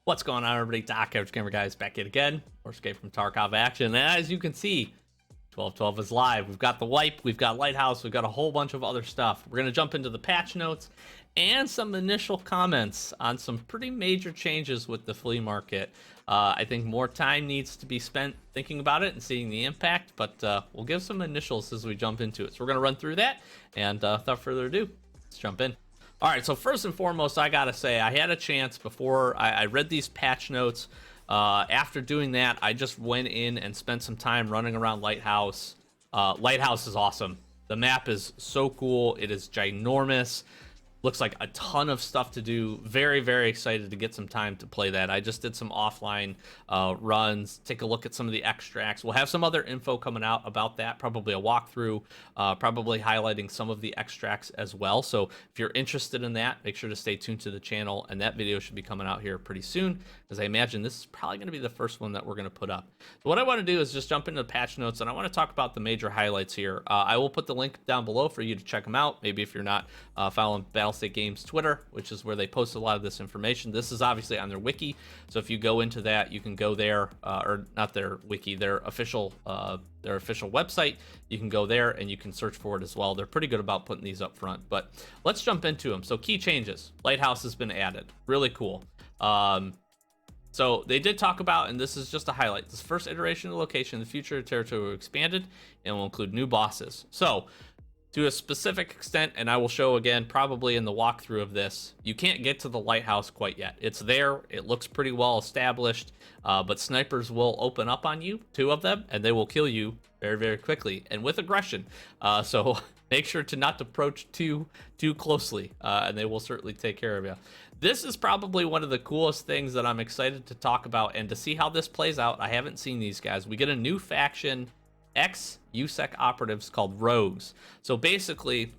What's going on, everybody? Doc, Average Gamer Guys, back yet again. Or Escape from Tarkov action. And as you can see, 1212 is live. We've got the VOIP, we've got Lighthouse, we've got a whole bunch of other stuff. We're going to jump into the patch notes and some initial comments on some pretty major changes with the flea market. I think more time needs to be spent thinking about it and seeing the impact, but we'll give some initials as we jump into it. So we're going to run through that, and without further ado, let's jump in. All right, so first and foremost, I gotta say, I had a chance before I read these patch notes. After doing that, I just went in and spent some time running around Lighthouse. Lighthouse is awesome. The map is so cool. It is ginormous. Looks like a ton of stuff to do. Very, very excited to get some time to play that. I just did some offline runs, take a look at some of the extracts. We'll have some other info coming out about that, probably a walkthrough, probably highlighting some of the extracts as well. So if you're interested in that, make sure to stay tuned to the channel, and that video should be coming out here pretty soon, because I imagine this is probably going to be the first one that we're going to put up. So what I want to do is just jump into the patch notes, and I want to talk about the major highlights here. I will put the link down below for you to check them out. Maybe if you're not following Battlestate Games Twitter, which is where they post a lot of this information. This is obviously on their wiki, so if you go into that, you can go there, or not their wiki, their official website. You can go there and you can search for it as well. They're pretty good about putting these up front, but let's jump into them. So key changes: Lighthouse has been added. Really cool. So they did talk about, and this is just a highlight, this first iteration of the location, the future territory will be expanded and will include new bosses. So to a specific extent, and I will show again probably in the walkthrough of this, you can't get to the lighthouse quite yet. It's there, it looks pretty well established, but snipers will open up on you, 2 of them, and they will kill you very, very quickly and with aggression. So make sure to not approach too closely, and they will certainly take care of you. This is probably one of the coolest things that I'm excited to talk about and to see how this plays out. I haven't seen these guys. We get a new faction, ex-USEC operatives called Rogues. So basically,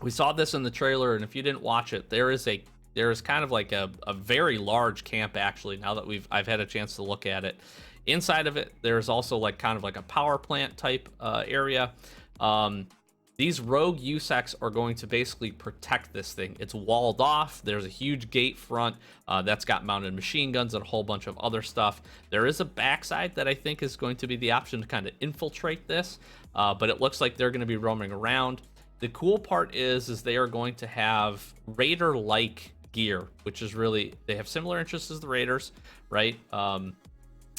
we saw this in the trailer, and if you didn't watch it, there is kind of like a very large camp, actually, now that I've had a chance to look at it. Inside of it, there's also like kind of like a power plant type area. These rogue USECs are going to basically protect this thing. It's walled off. There's a huge gate front that's got mounted machine guns and a whole bunch of other stuff. There is a backside that I think is going to be the option to kind of infiltrate this, but it looks like they're going to be roaming around. The cool part is they are going to have Raider-like gear, which is really, they have similar interests as the Raiders, right?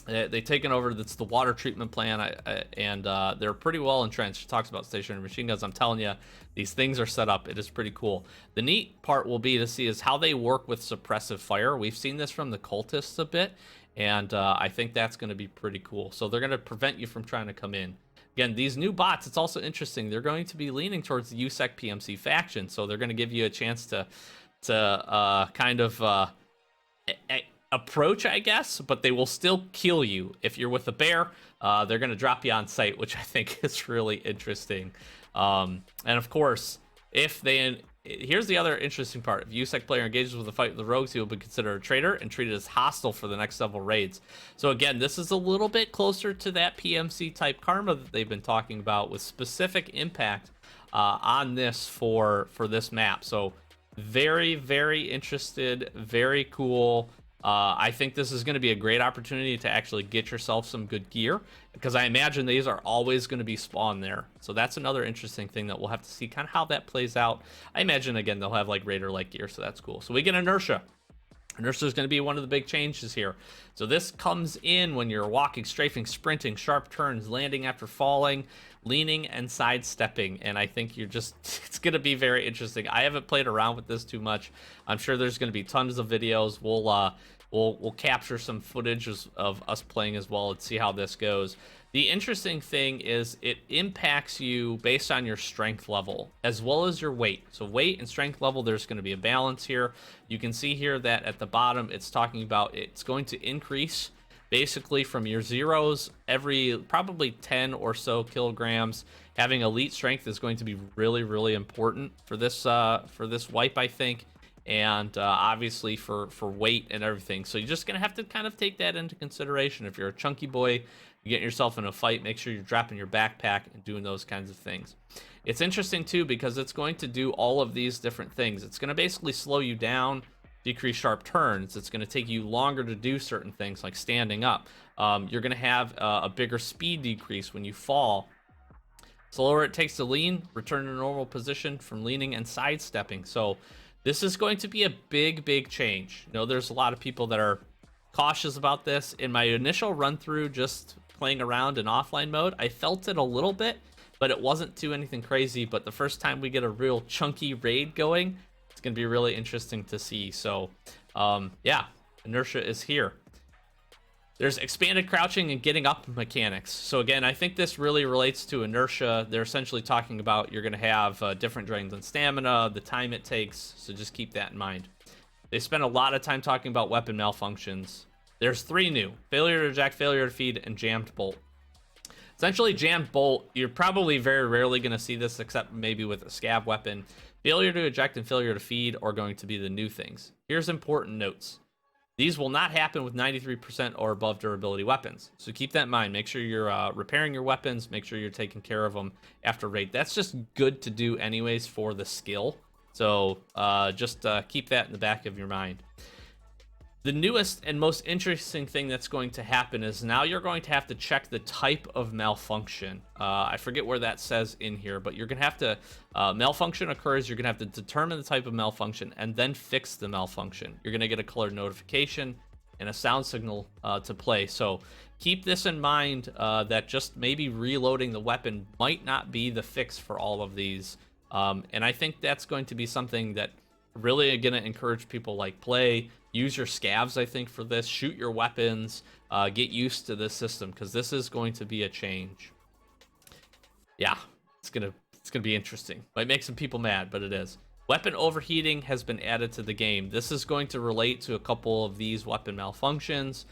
They've taken over, that's the water treatment plant, and they're pretty well entrenched. It talks about stationary machine guns. I'm telling you, these things are set up. It is pretty cool. The neat part will be to see is how they work with suppressive fire. We've seen this from the cultists a bit, and I think that's going to be pretty cool. So they're going to prevent you from trying to come in. Again, these new bots, it's also interesting. They're going to be leaning towards the USEC PMC faction, so they're going to give you a chance to kind of approach, I guess, but they will still kill you. If you're with a bear, they're going to drop you on sight, which I think is really interesting. And of course, here's the other interesting part: if a USEC player engages with a fight with the rogues, he will be considered a traitor and treated as hostile for the next several raids. So again, this is a little bit closer to that PMC type karma that they've been talking about, with specific impact on this for this map. So very, very interested, very cool. I think this is going to be a great opportunity to actually get yourself some good gear, because I imagine these are always going to be spawned there. So that's another interesting thing that we'll have to see kind of how that plays out. I imagine, again, they'll have like Raider-like gear, so that's cool. So we get Inertia. Inertia is going to be one of the big changes here. So this comes in when you're walking, strafing, sprinting, sharp turns, landing after falling, leaning, and sidestepping. And I think it's going to be very interesting. I haven't played around with this too much. I'm sure there's going to be tons of videos. We'll capture some footage of us playing as well and see how this goes. The interesting thing is it impacts you based on your strength level as well as your weight. So weight and strength level, there's going to be a balance here. You can see here that at the bottom, it's talking about it's going to increase basically from your zeros every probably 10 or so kilograms. Having elite strength is going to be really, really important for this wipe, I think. And obviously for weight and everything. So you're just going to have to kind of take that into consideration. If you're a chunky boy, you get yourself in a fight, make sure you're dropping your backpack and doing those kinds of things. It's interesting too, because it's going to do all of these different things. It's going to basically slow you down, decrease sharp turns. It's going to take you longer to do certain things like standing up. You're going to have a bigger speed decrease when you fall. Slower it takes to lean, return to normal position from leaning and sidestepping. So this is going to be a big change. You know, there's a lot of people that are cautious about this. In my initial run through, just playing around in offline mode, I felt it a little bit, but it wasn't too anything crazy. But the first time we get a real chunky raid going, it's going to be really interesting to see. So yeah, Inertia is here. There's expanded crouching and getting up mechanics. So again, I think this really relates to Inertia. They're essentially talking about you're going to have different drains on stamina, the time it takes, so just keep that in mind. They spend a lot of time talking about weapon malfunctions. There's 3 new: failure to eject, failure to feed, and jammed bolt. Essentially, jammed bolt, you're probably very rarely going to see this except maybe with a scav weapon. Failure to eject and failure to feed are going to be the new things. Here's important notes. These will not happen with 93% or above durability weapons. So keep that in mind. Make sure you're repairing your weapons. Make sure you're taking care of them after raid. That's just good to do anyways for the skill. So just keep that in the back of your mind. The newest and most interesting thing that's going to happen is now you're going to have to check the type of malfunction. I forget where that says in here, but you're going to have to, malfunction occurs, you're going to have to determine the type of malfunction and then fix the malfunction. You're going to get a colored notification and a sound signal to play. So keep this in mind, that just maybe reloading the weapon might not be the fix for all of these. And I think that's going to be something that really going to encourage people like play. Use your scavs, I think, for this. Shoot your weapons. Get used to this system because this is going to be a change. Yeah, it's gonna be interesting. Might make some people mad, but it is. Weapon overheating has been added to the game. This is going to relate to a couple of these weapon malfunctions.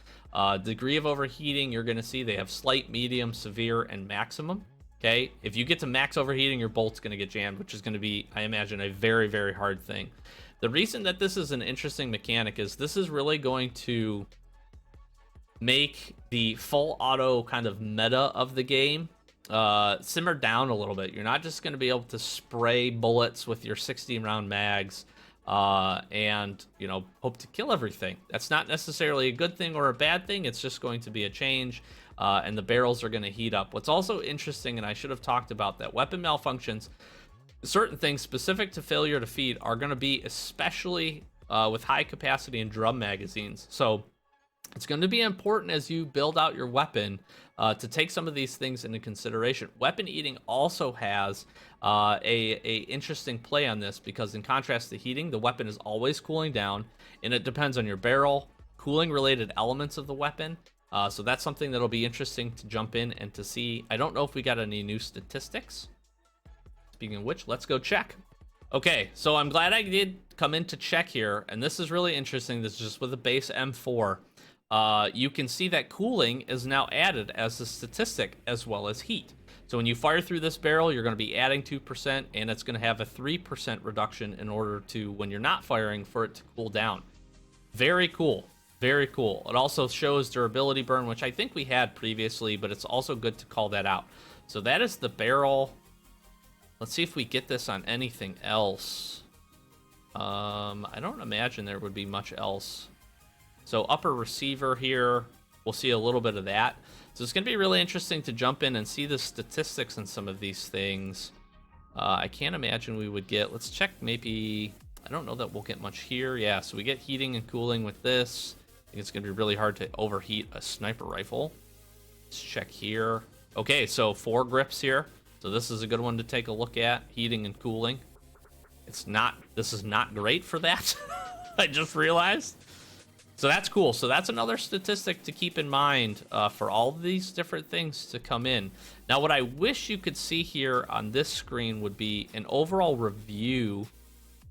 Degree of overheating, you're going to see they have slight, medium, severe, and maximum. Okay, if you get to max overheating, your bolt's going to get jammed, which is going to be, I imagine, a very hard thing. The reason that this is an interesting mechanic is this is really going to make the full auto kind of meta of the game simmer down a little bit. You're not just going to be able to spray bullets with your 16 round mags and, you know, hope to kill everything. That's not necessarily a good thing or a bad thing. It's just going to be a change, and the barrels are going to heat up. What's also interesting, and I should have talked about that, weapon malfunctions, certain things specific to failure to feed are going to be especially with high capacity and drum magazines. So it's going to be important as you build out your weapon to take some of these things into consideration. Weapon eating also has a interesting play on this because in contrast to heating, the weapon is always cooling down, and it depends on your barrel, cooling related elements of the weapon. So that's something that'll be interesting to jump in and to see. I don't know if we got any new statistics. Speaking of which, let's go check. Okay, so I'm glad I did come in to check here, and this is really interesting. This is just with a base M4. You can see that cooling is now added as a statistic as well as heat. So when you fire through this barrel, you're going to be adding 2%, and it's going to have a 3% reduction in order to, when you're not firing, for it to cool down. Very cool. Very cool. It also shows durability burn, which I think we had previously, but it's also good to call that out. So that is the barrel. Let's see if we get this on anything else. I don't imagine there would be much else. So upper receiver here, we'll see a little bit of that. So it's going to be really interesting to jump in and see the statistics on some of these things. I can't imagine we would get, let's check maybe, I don't know that we'll get much here. Yeah, so we get heating and cooling with this. I think it's going to be really hard to overheat a sniper rifle. Let's check here. Okay, so 4 grips here. So this is a good one to take a look at, heating and cooling. This is not great for that. I just realized. So that's cool. So that's another statistic to keep in mind for all of these different things to come in. Now, what I wish you could see here on this screen would be an overall review.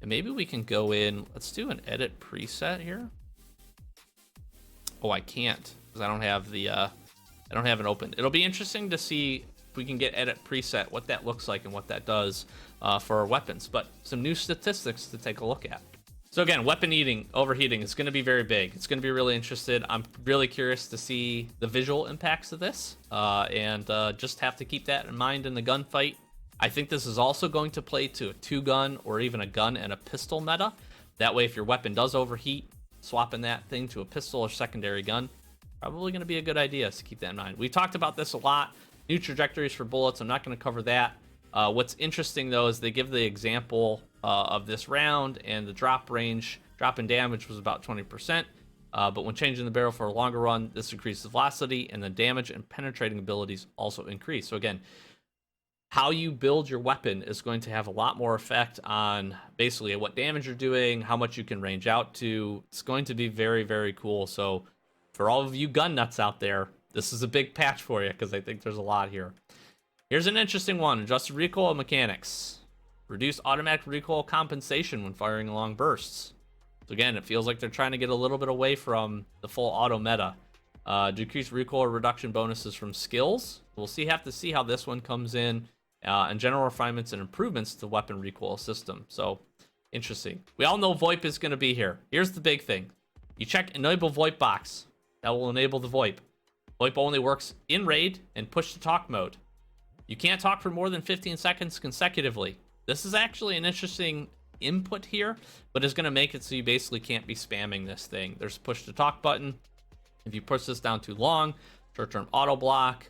And maybe we can go in, let's do an edit preset here. Oh, I can't because I don't have the, I don't have it open. It'll be interesting to see if we can get edit preset, what that looks like and what that does for our weapons. But some new statistics to take a look at. So again, weapon overheating is going to be very big. It's going to be really interested. I'm really curious to see the visual impacts of this, and just have to keep that in mind in the gunfight. I think this is also going to play to a 2-gun or even a gun and a pistol meta, That way, if your weapon does overheat, swapping that thing to a pistol or secondary gun, probably going to be a good idea, so keep that in mind. We talked about this a lot. New trajectories for bullets. I'm not going to cover that. What's interesting, though, is they give the example of this round, and the drop in damage was about 20%. But when changing the barrel for a longer run, this increases velocity, and the damage and penetrating abilities also increase. So again, how you build your weapon is going to have a lot more effect on basically what damage you're doing, how much you can range out to. It's going to be very, very cool. So for all of you gun nuts out there, this is a big patch for you because I think there's a lot here. Here's an interesting one. Adjusted recoil mechanics. Reduce automatic recoil compensation when firing long bursts. So again, it feels like they're trying to get a little bit away from the full auto meta. Decrease recoil reduction bonuses from skills. We'll have to see how this one comes in. And general refinements and improvements to the weapon recoil system. So, interesting. We all know VOIP is going to be here. Here's the big thing. You check Enable VOIP box. That will enable the VOIP. VOIP only works in raid and push-to-talk mode. You can't talk for more than 15 seconds consecutively. This is actually an interesting input here, but it's going to make it so you basically can't be spamming this thing. There's a push-to-talk button. If you push this down too long, short-term auto block.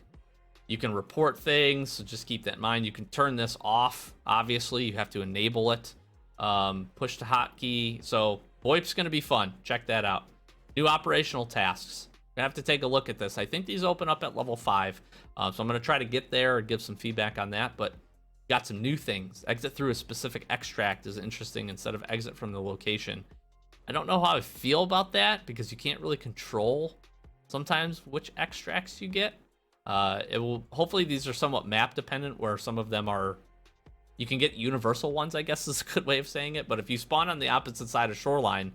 You can report things, so just keep that in mind. You can turn this off. Obviously, you have to enable it. Push to hotkey. So VoIP's going to be fun. Check that out. New operational tasks. I have to take a look at this. I think these open up at level 5. So I'm going to try to get there and give some feedback on that. But got some new things. Exit through a specific extract is interesting instead of exit from the location. I don't know how I feel about that because you can't really control sometimes which extracts you get. Hopefully these are somewhat map dependent, where some of them are, you can get universal ones, I guess is a good way of saying it. But if you spawn on the opposite side of shoreline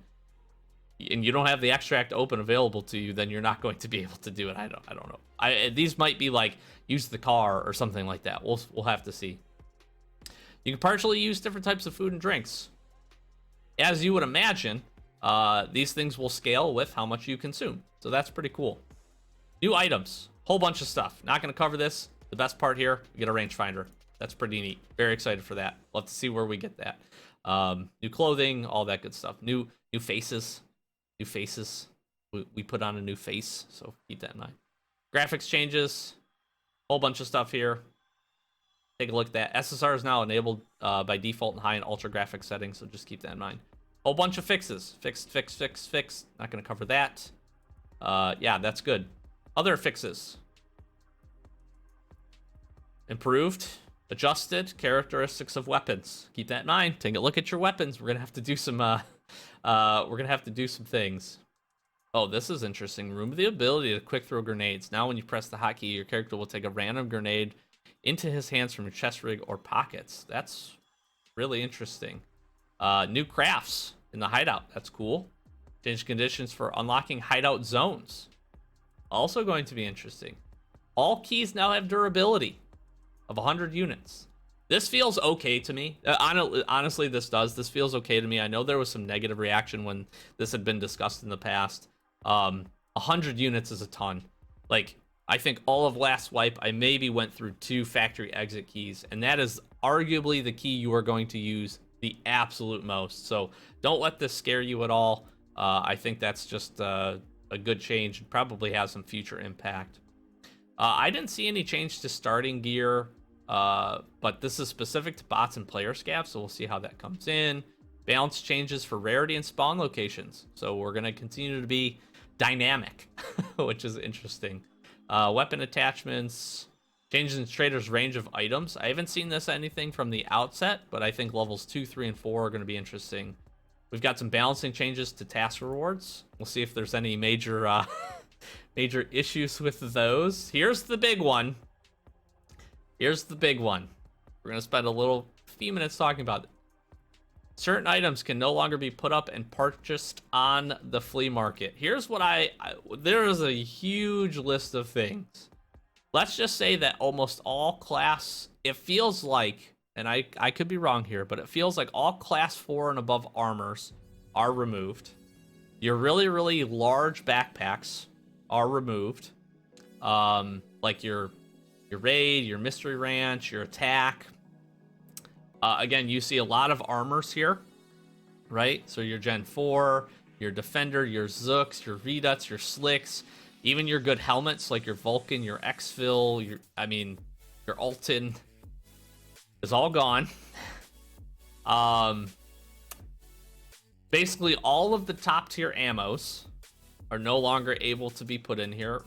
and you don't have the extract open available to you, then you're not going to be able to do it. I don't know. These might be like use the car or something like that. We'll have to see. You can partially use different types of food and drinks. As you would imagine, these things will scale with how much you consume. So that's pretty cool. New items. Whole bunch of stuff. Not going to cover this. The best part here, you get a rangefinder. That's pretty neat. Very excited for that. We'll have to see where we get that. New clothing, all that good stuff. New faces. New faces. We put on a new face, so keep that in mind. Graphics changes. Whole bunch of stuff here. Take a look at that. SSR is now enabled by default in high and ultra graphics settings, so just keep that in mind. Whole bunch of fixes. Fix. Not going to cover that. Yeah, that's good. Other fixes. Improved, adjusted characteristics of weapons. Keep that in mind. Take a look at your weapons. We're gonna have to do some things. Oh, this is interesting. Remove the ability to quick throw grenades. Now when you press the hotkey, your character will take a random grenade into his hands from your chest rig or pockets. That's really interesting. New crafts in the hideout. That's cool. Change conditions for unlocking hideout zones. Also going to be interesting. All keys now have durability of 100 units. This feels okay to me. Honestly, this does. This feels okay to me. I know there was some negative reaction when this had been discussed in the past. 100 units is a ton. Like, I think all of last wipe, I maybe went through 2 factory exit keys, and that is arguably the key you are going to use the absolute most. So don't let this scare you at all. I think that's just a good change and probably has some future impact. I didn't see any change to starting gear, but this is specific to bots and player scavs, so we'll see how that comes in. Balance changes for rarity and spawn locations, so we're going to continue to be dynamic, which is interesting. Weapon attachments, changes in traders' range of items. I haven't seen this anything from the outset, but I think levels 2, 3, and 4 are going to be interesting. We've got some balancing changes to task rewards. We'll see if there's any major major issues with those. Here's the big one. We're going to spend a few minutes talking about it. Certain items can no longer be put up and purchased on the flea market. Here's what there is a huge list of things. Let's just say that almost all class, it feels like, and I could be wrong here, but it feels like all class 4 and above armors are removed. Your really, really large backpacks are removed. Like your raid, your mystery ranch, your attack. Again, you see a lot of armors here. right? So your Gen 4, your Defender, your Zooks, your Reduts, your Slicks, even your good helmets like your Vulcan, your Exfil, your Alton is all gone. Basically all of the top tier ammos are no longer able to be put in here.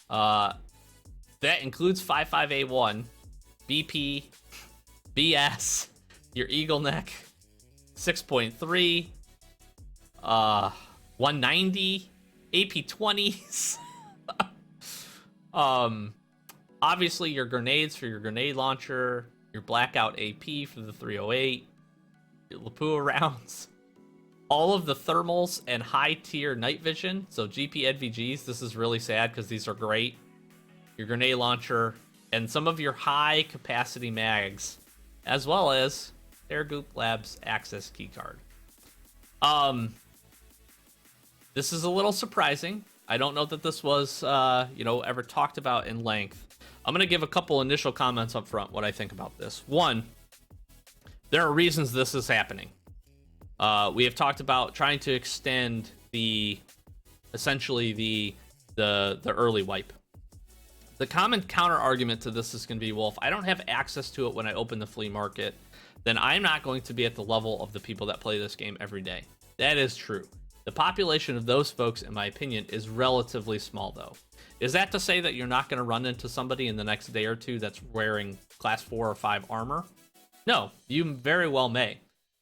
That includes 55A1, BP, BS, your Eagle Neck, 6.3, 190, AP20s. Obviously your grenades for your grenade launcher, your Blackout AP for the 308, your Lapua rounds, all of the thermals and high tier night vision. So GP NVGs, this is really sad because these are great. Your grenade launcher, and some of your high capacity mags, as well as Airgoop Labs access keycard. This is a little surprising. I don't know that this was, ever talked about in length. I'm going to give a couple initial comments up front, what I think about this. One, there are reasons this is happening. We have talked about trying to extend the early wipe. The common counter argument to this is going to be, well, if I don't have access to it when I open the flea market, then I'm not going to be at the level of the people that play this game every day. That is true. The population of those folks, in my opinion, is relatively small, though. Is that to say that you're not going to run into somebody in the next day or two that's wearing class 4 or 5 armor? No, you very well may.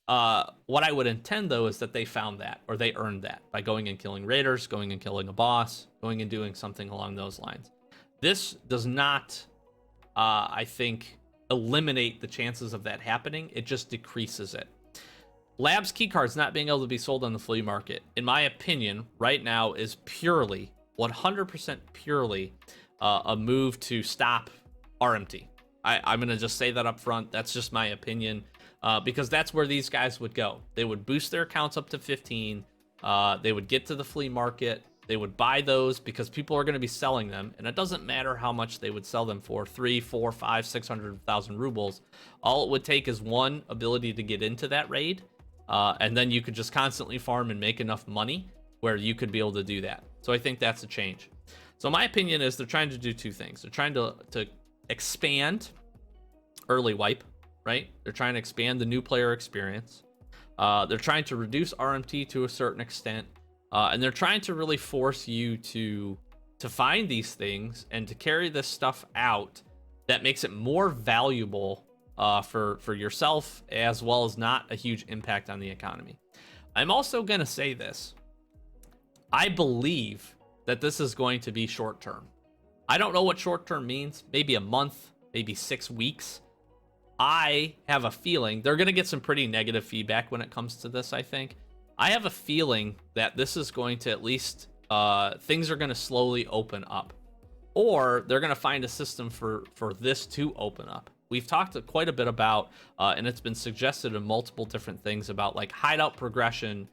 What I would intend, though, is that they found that, or they earned that, by going and killing raiders, going and killing a boss, going and doing something along those lines. This does not, I think, eliminate the chances of that happening. It just decreases it. Labs keycards not being able to be sold on the flea market, in my opinion, right now is purely, 100% purely, a move to stop RMT. I'm going to just say that up front. That's just my opinion, because that's where these guys would go. They would boost their accounts up to 15. They would get to the flea market. They would buy those because people are going to be selling them, and it doesn't matter how much they would sell them for, 3, 4, 5, 600,000 rubles. All it would take is one ability to get into that raid, and then you could just constantly farm and make enough money where you could be able to do that. So I think that's a change. So my opinion is they're trying to do two things. They're trying to expand early wipe, right? They're trying to expand the new player experience. They're trying to reduce RMT to a certain extent. And they're trying to really force you to find these things and to carry this stuff out that makes it more valuable for yourself, as well as not a huge impact on the economy. I'm also going to say this. I believe that this is going to be short term. I don't know what short term means. Maybe a month, maybe 6 weeks. I have a feeling they're going to get some pretty negative feedback when it comes to this, I think. I have a feeling that this is going to, at least, things are going to slowly open up. Or they're going to find a system for this to open up. We've talked quite a bit about, and it's been suggested in multiple different things about, like, hideout progression,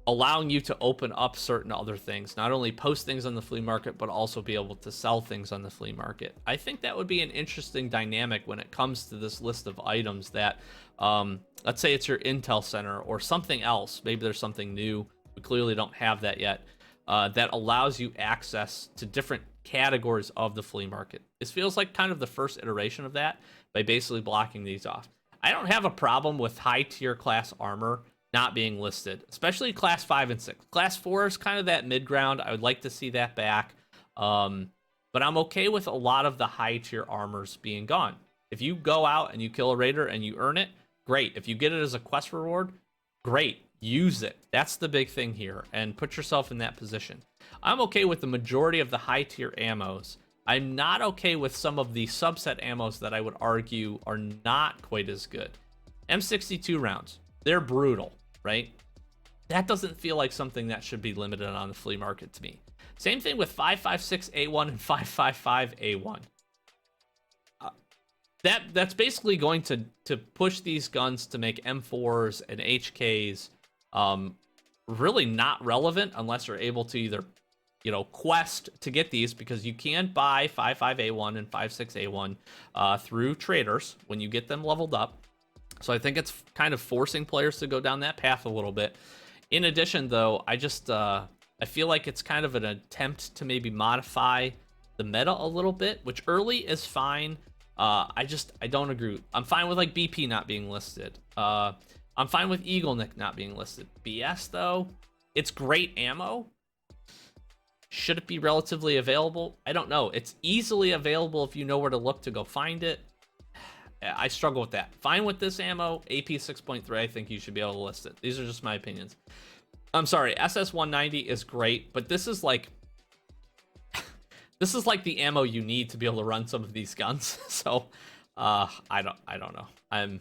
allowing you to open up certain other things. Not only post things on the flea market, but also be able to sell things on the flea market. I think that would be an interesting dynamic when it comes to this list of items that... let's say it's your Intel Center or something else. Maybe there's something new. We clearly don't have that yet. That allows you access to different categories of the flea market. This feels like kind of the first iteration of that by basically blocking these off. I don't have a problem with high tier class armor not being listed, especially class 5 and 6. Class 4 is kind of that mid ground. I would like to see that back. But I'm okay with a lot of the high tier armors being gone. If you go out and you kill a raider and you earn it, great. If you get it as a quest reward, great. Use it. That's the big thing here, and put yourself in that position. I'm okay with the majority of the high tier ammos. I'm not okay with some of the subset ammos that I would argue are not quite as good. M62 rounds, they're brutal, right? That doesn't feel like something that should be limited on the flea market to me. Same thing with 5.56A1 and 5.55A1. That's basically going to push these guns to make M4s and HKs really not relevant unless you're able to either, quest to get these, because you can buy 5.5A1 and 5.6A1 through traders when you get them leveled up. So I think it's kind of forcing players to go down that path a little bit. In addition, though, I feel like it's kind of an attempt to maybe modify the meta a little bit, which early is fine. I don't agree. I'm fine with like BP not being listed. I'm fine with Eagle Nick not being listed. BS though, it's great ammo. Should it be relatively available? I don't know. It's easily available if you know where to look to go find it. I struggle with that. Fine with this ammo, AP 6.3, I think you should be able to list it. These are just my opinions. I'm sorry, SS190 is great, but this is like the ammo you need to be able to run some of these guns. So I don't know. I'm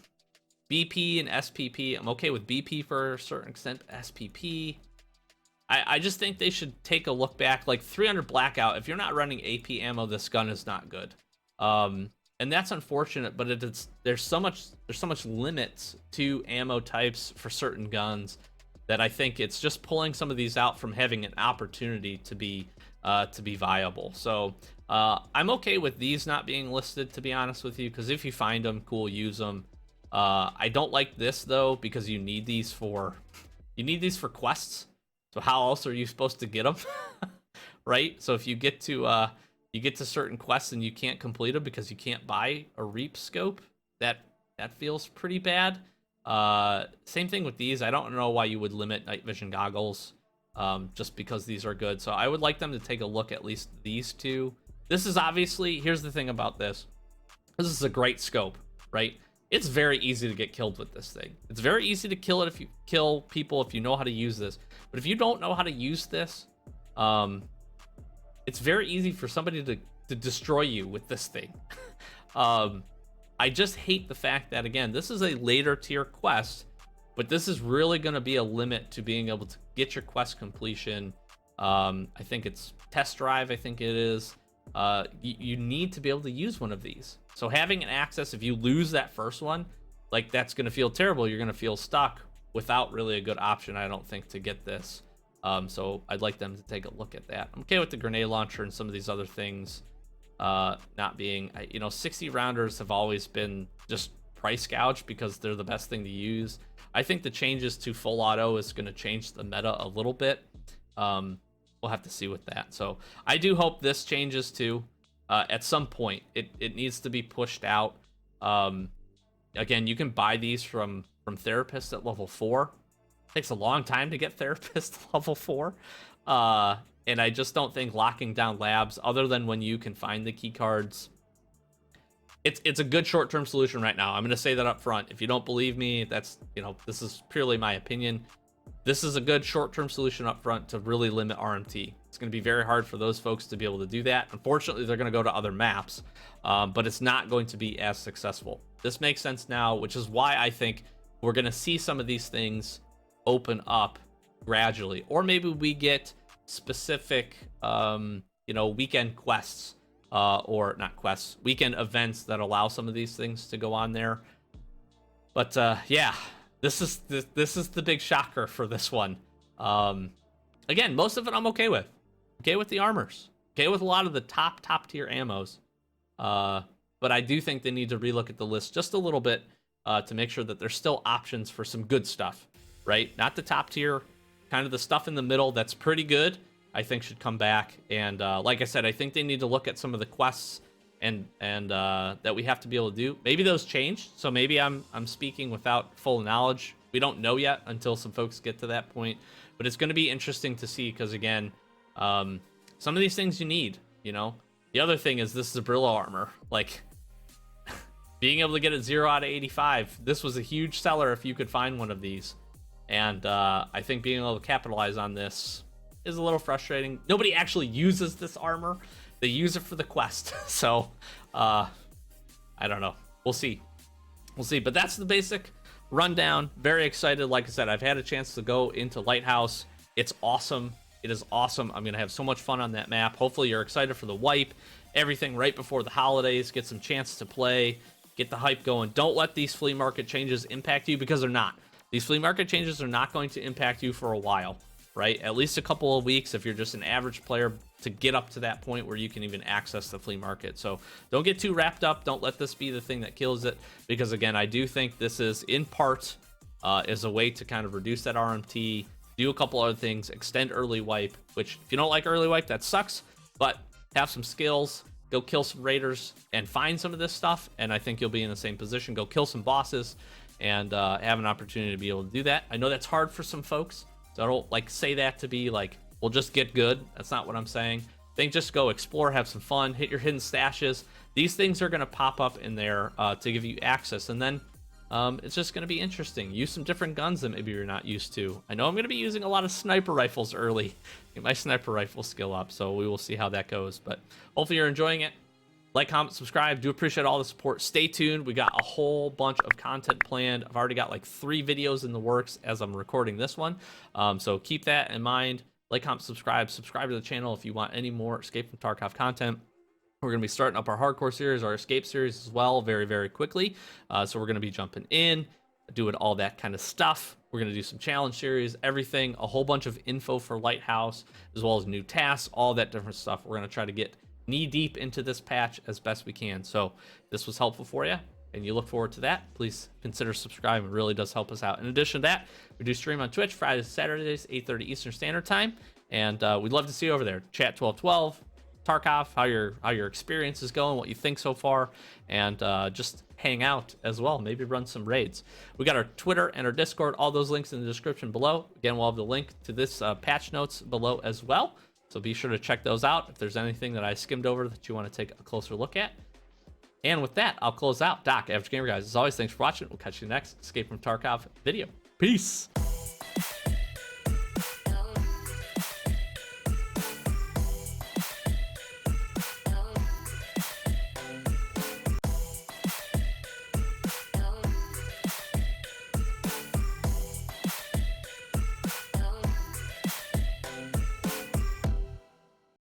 BP and SPP. I'm okay with BP for a certain extent. SPP, I just think they should take a look back. Like 300 Blackout, if you're not running AP ammo, this gun is not good. And that's unfortunate, but there's so much limits to ammo types for certain guns that I think it's just pulling some of these out from having an opportunity to be viable. So I'm okay with these not being listed, to be honest with you, because if you find them, cool, use them. I don't like this though, because you need these for quests. So how else are you supposed to get them? Right? So if you get to certain quests and you can't complete them because you can't buy a Reap scope, that feels pretty bad. Same thing with these. I don't know why you would limit night vision goggles, just because these are good. So I would like them to take a look at least these two. This is obviously, here's the thing about this. This is a great scope, right? It's very easy to get killed with this thing. It's very easy to kill it if you kill people, if you know how to use this. But if you don't know how to use this, it's very easy for somebody to destroy you with this thing. I just hate the fact that, again, this is a later tier quest, but this is really going to be a limit to being able to get your quest completion. I think it's test drive, I think it is. You need to be able to use one of these. So having an access, if you lose that first one, like, that's going to feel terrible. You're going to feel stuck without really a good option, I don't think, to get this. So I'd like them to take a look at that. I'm okay with the grenade launcher and some of these other things not being, 60 rounders have always been just price gouged because they're the best thing to use. I think the changes to full auto is going to change the meta a little bit. We'll have to see with that. So I do hope this changes too. At some point, it needs to be pushed out. Again, you can buy these from therapists at level 4. It takes a long time to get therapist level 4. And I just don't think locking down labs, other than when you can find the key cards, it's a good short-term solution right now. I'm going to say that up front. If you don't believe me, that's, this is purely my opinion. This is a good short-term solution up front to really limit RMT. It's going to be very hard for those folks to be able to do that. Unfortunately, they're going to go to other maps, but it's not going to be as successful. This makes sense now, which is why I think we're going to see some of these things open up gradually, or maybe we get specific weekend quests, or not quests, weekend events that allow some of these things to go on there. But yeah, this is the big shocker for this one. Again, most of it I'm okay with. Okay with the armors, okay with a lot of the top tier ammos, but I do think they need to relook at the list just a little bit to make sure that there's still options for some good stuff, right? Not the top tier, kind of the stuff in the middle that's pretty good, I think should come back. And like I said, I think they need to look at some of the quests and that we have to be able to do. Maybe those change, so maybe I'm speaking without full knowledge. We don't know yet until some folks get to that point, but it's going to be interesting to see, because again, some of these things you need, The other thing is, this is a Brillo armor. Like, being able to get it 0 out of 85, this was a huge seller if you could find one of these. And I think being able to capitalize on this is a little frustrating. Nobody actually uses this armor. They use it for the quest. So, I don't know. We'll see. But that's the basic rundown. Very excited. Like I said, I've had a chance to go into Lighthouse. It's awesome. It is awesome. I'm going to have so much fun on that map. Hopefully you're excited for the wipe. Everything right before the holidays. Get some chance to play. Get the hype going. Don't let these flea market changes impact you, because they're not. These flea market changes are not going to impact you for a while. right? At least a couple of weeks if you're just an average player to get up to that point where you can even access the flea market. So don't get too wrapped up. Don't let this be the thing that kills it, because again, I do think this is in part is a way to kind of reduce that RMT, do a couple other things, extend early wipe, which if you don't like early wipe, that sucks, but have some skills, go kill some raiders and find some of this stuff, and I think you'll be in the same position. Go kill some bosses and have an opportunity to be able to do that. I know that's hard for some folks, so I don't like say that to be like, well, just get good. That's not what I'm saying. I think just go explore, have some fun, hit your hidden stashes. These things are going to pop up in there to give you access, and then it's just going to be interesting. Use some different guns that maybe you're not used to. I know I'm going to be using a lot of sniper rifles early. Get my sniper rifle skill up, so we will see how that goes. But hopefully you're enjoying it. Like, comment, subscribe. Do appreciate all the support. Stay tuned. We got a whole bunch of content planned. I've already got like 3 videos in the works as I'm recording this one. So keep that in mind. Like, comment, subscribe. Subscribe to the channel if you want any more Escape from Tarkov content. We're going to be starting up our hardcore series, our escape series as well, very, very quickly. So we're going to be jumping in, doing all that kind of stuff. We're going to do some challenge series, everything, a whole bunch of info for Lighthouse, as well as new tasks, all that different stuff. We're going to try to get knee deep into this patch as best we can. So if this was helpful for you and you look forward to that, please consider subscribing. It really does help us out. In addition to that, we do stream on Twitch Fridays, Saturdays, 8:30 Eastern Standard Time. And we'd love to see you over there. Chat 1212. Tarkov, how your experience is going, what you think so far, and just hang out as well. Maybe run some raids. We got our Twitter and our Discord, all those links in the description below. Again, we'll have the link to this patch notes below as well, so be sure to check those out if there's anything that I skimmed over that you want to take a closer look at. And with that, I'll close out. Doc, Average Gamer, guys, as always, thanks for watching. We'll catch you next Escape from Tarkov video. Peace.